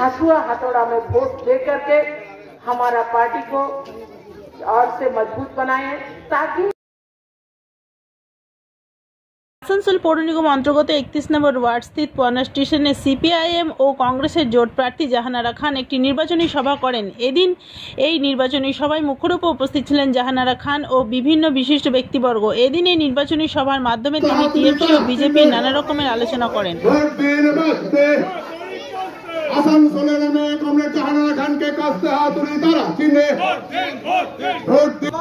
हंसुआ हथौड़ा में वोट दे करके हमारा पार्टी को और से मजबूत बनाए ताकि আসানসোল পৌর নিগম অন্তর্গত 31 নম্বর ওয়ার্ড স্থিত পয়না স্টেশনে সিপিআইএম ও কংগ্রেসের জোট প্রার্থী জাহানারা খান একটি নির্বাচনী সভা করেন। এদিন এই নির্বাচনী সভায় মুখ্যরূপে উপস্থিত ছিলেন জাহানারা খান ও বিভিন্ন বিশিষ্ট ব্যক্তিবর্গ। এদিন এই নির্বাচনী সভার মাধ্যমে তিনি টিএমসি ও বিজেপির নানা রকমের আলোচনা করেন। আসানসোলের মেয়ে কমরেড জাহানারা খানকে কাস্তে হাতুড়ি তারা চিনে ভোট দিন।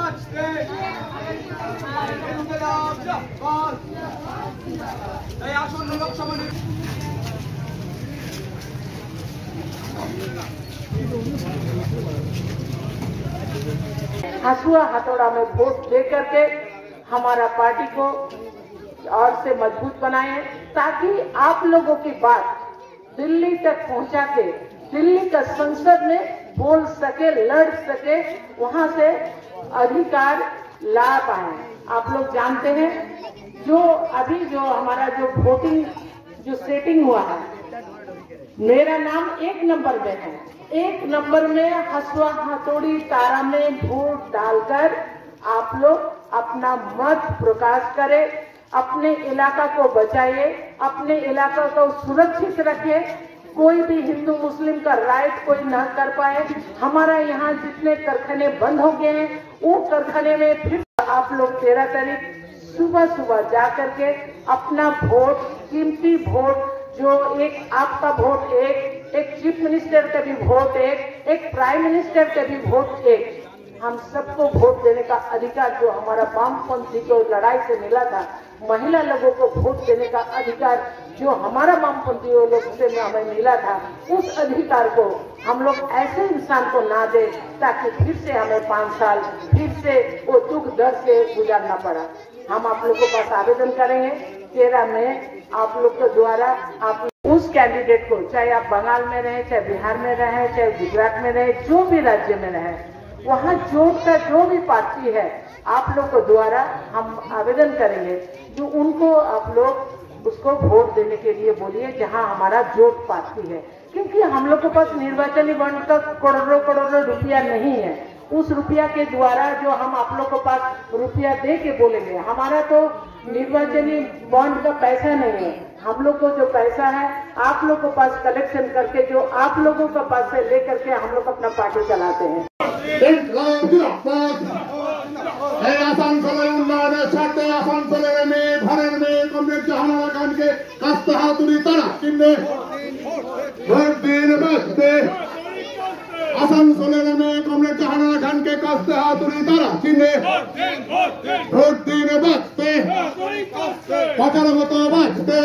हंसुआ हथौड़ा में वोट दे करके हमारा पार्टी को और से मजबूत बनाए ताकि आप लोगों की बात दिल्ली तक पहुंचा के दिल्ली का संसद में बोल सके, लड़ सके, वहां से अधिकार ला पाए। आप लोग जानते हैं जो अभी जो हमारा जो वोटिंग जो सेटिंग हुआ है, मेरा नाम 1 नंबर में है। 1 नंबर में हंसुआ हथौड़ी तारा में वोट डालकर आप लोग अपना मत प्रकाश करें, अपने इलाका को बचाइए, अपने इलाका को सुरक्षित रखिए। कोई भी हिंदू मुस्लिम का राइट कोई न कर पाए। हमारा यहाँ जितने कारखाने बंद हो गए हैं वो कारखाने में फिर आप लोग 13 तारीख सुबह सुबह जा करके अपना वोट, कीमती वोट, जो एक आपका वोट एक चीफ मिनिस्टर का भी वोट एक प्राइम मिनिस्टर का भी वोट एक, हम सबको वोट देने का अधिकार जो हमारा वामपंथी को लड़ाई से मिला था, महिला लोगों को वोट देने का अधिकार जो हमारा वामपंथी लोग से हमें मिला था, उस अधिकार को हम लोग ऐसे इंसान को ना दे ताकि फिर से हमें 5 साल फिर से वो दुख दर्द से गुजारना पड़ा। हम आप लोग के पास आवेदन करेंगे 13 में आप लोग के द्वारा आप उस कैंडिडेट को, चाहे आप बंगाल में रहे, चाहे बिहार में रहे, चाहे गुजरात में रहे, जो भी राज्य में रहे, वहाँ जोट का जो भी पार्टी है आप लोग को द्वारा हम आवेदन करेंगे जो उनको आप लोग उसको वोट देने के लिए बोलिए जहाँ हमारा जोट पार्टी है, क्योंकि हम लोग के पास निर्वाचनी बॉन्ड का करोड़ों रुपया नहीं है। उस रुपया के द्वारा जो हम आप लोग के पास रुपया दे के बोलेंगे, हमारा तो निर्वाचनी बॉन्ड का पैसा नहीं है। हम लोग को जो पैसा है आप लोग के पास कलेक्शन करके जो आप लोगों के पास से ले करके हम लोग अपना पार्टी चलाते हैं। আসানসোলের উন্নয়নের স্বার্থে আসানসোলের মেয়ে ঘরের মেয়ে কমরেড জাহানারা খানকে কাস্তে হাতুড়ি তারা চিনে ভোট দিন বাঁচতে। আসানসোলের মেয়ে কমরেড জাহানারা খানকে কাস্তে হাতুড়ি তারা চিনে ভোট দিন বাঁচতে, প্রচার মতো বাঁচতে।